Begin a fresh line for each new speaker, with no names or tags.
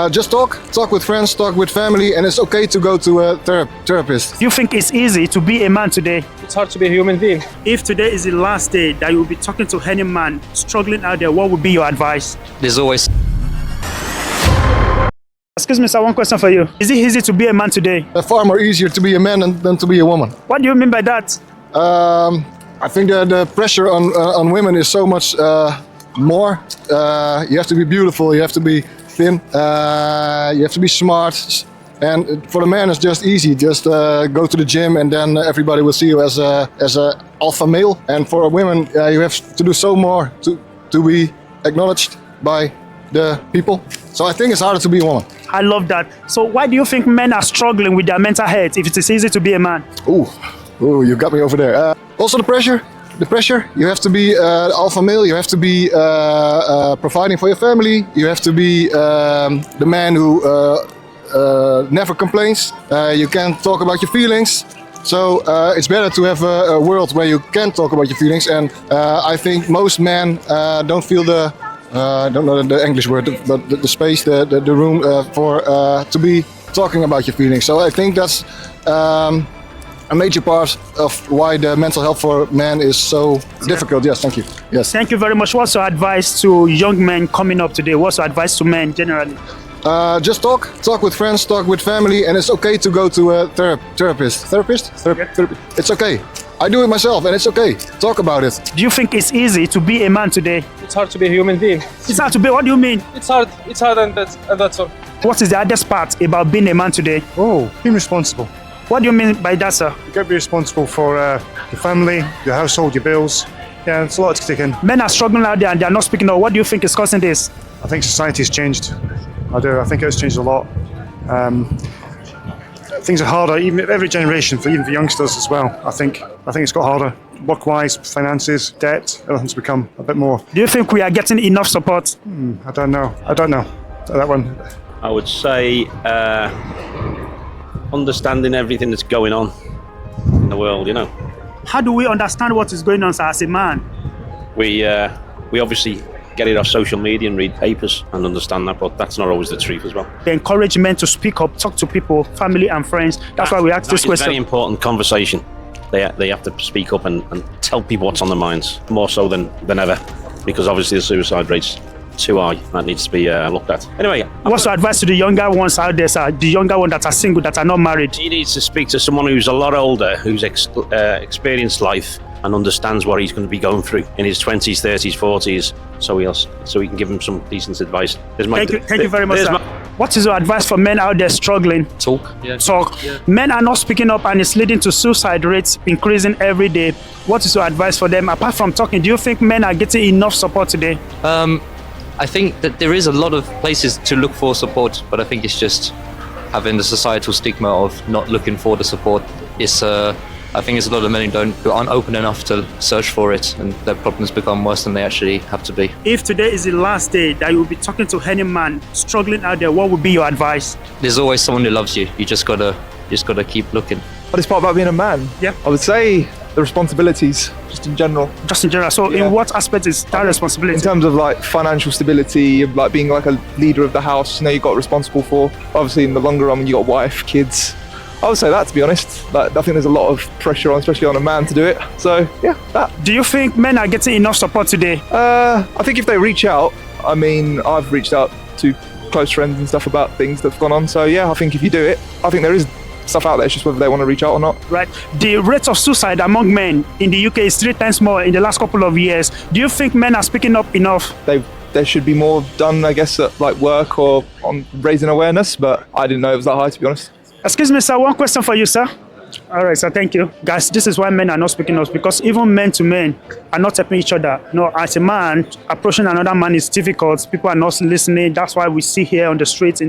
Just talk with friends, talk with family, and it's okay to go to a therapist.
Do you think it's easy to be a man today?
It's hard to be a human being.
If today is the last day that you will be talking to any man struggling out there, what would be your advice?
There's always
Excuse me, sir, one question for you. Is it easy to be a man today?
Far more easier to be a man than to be a woman.
What do you mean by that?
I think the pressure on women is so much more. You have to be beautiful, you have to be thin, you have to be smart. And for the man, it's just easy. Just go to the gym, and then everybody will see you as a alpha male. And for women, you have to do so more to be acknowledged by the people. So I think it's harder to be a woman.
I love that. So why do you think men are struggling with their mental health if it is easy to be a man?
Ooh, you got me over there. Also the pressure. You have to be alpha male. You have to be providing for your family. You have to be the man who never complains. You can't talk about your feelings. So it's better to have a world where you can talk about your feelings. And I think most men don't feel I don't know the English word, but the space, the room for to be talking about your feelings. So I think that's a major part of why the mental health for men is so difficult. Yes, thank you. Yes.
Thank you very much. What's your advice to young men coming up today? What's your advice to men generally?
Just talk with friends, talk with family, and it's okay to go to a therapist. Therapist? It's okay. I do it myself, and it's okay. Talk about it.
Do you think it's easy to be a man today?
It's hard to be a human being.
It's hard to be. What do you mean?
It's hard, and that's all.
What is the hardest part about being a man today?
Oh, being responsible.
What do you mean by that, sir?
You got to be responsible for your family, your household, your bills. Yeah, it's a lot to take in.
Men are struggling out there and they're not speaking up. What do you think is causing this?
I think society has changed. I do. I think it's changed a lot. Things are harder, even every generation, even for youngsters as well. I think it's got harder. Work-wise, finances, debt, everything's become a bit more.
Do you think we are getting enough support?
I don't know. That one.
I would say understanding everything that's going on in the world, you know.
How do we understand what is going on, sir, as a man?
We obviously get it off social media and read papers and understand that, but that's not always the truth as well.
They encourage men to speak up, talk to people, family and friends. That's why we ask this
It's a
question.
very important conversation. They have to speak up and tell people what's on their minds, more so than ever, because obviously the suicide rate's too high. That needs to be looked at. Anyway,
what's your advice to the younger ones out there, sir? The younger ones that are single, that are not married?
He needs to speak to someone who's a lot older, who's experienced life and understands what he's going to be going through in his 20s, 30s, 40s, so he can give him some decent advice.
Thank you very much, sir. What is your advice for men out there struggling?
talk.
Talk. Yeah. Men are not speaking up and it's leading to suicide rates increasing every day. What is your advice for them? Apart from talking, do you think men are getting enough support today?
I think that there is a lot of places to look for support, but I think it's just having the societal stigma of not looking for the support. I think there's a lot of men who aren't open enough to search for it, and their problems become worse than they actually have to be.
If today is the last day that you will be talking to any man struggling out there, what would be your advice?
There's always someone who loves you. You just gotta keep looking.
Hardest part about being a man?
Yeah.
I would say the responsibilities, just in general.
Just in general. So in what aspect is that responsibility?
In terms of like financial stability, like being like a leader of the house, you've got responsible for. Obviously in the longer run, when you got wife, kids. I would say that, to be honest. Like, I think there's a lot of pressure on, especially on a man, to do it. So yeah, that.
Do you think men are getting enough support today?
I think if they reach out, I mean, I've reached out to close friends and stuff about things that've gone on. So yeah, I think if you do it, I think there is stuff out there. It's just whether they want to reach out or not.
Right. The rate of suicide among men in the UK is 3 times more in the last couple of years. Do you think men are speaking up enough?
There should be more done, I guess, at like work or on raising awareness, but I didn't know it was that high, to be honest.
Excuse me, sir. One question for you, sir. All right, sir. Thank you. Guys, this is why men are not speaking up, because even men to men are not helping each other. No, as a man, approaching another man is difficult. People are not listening. That's why we see here on the streets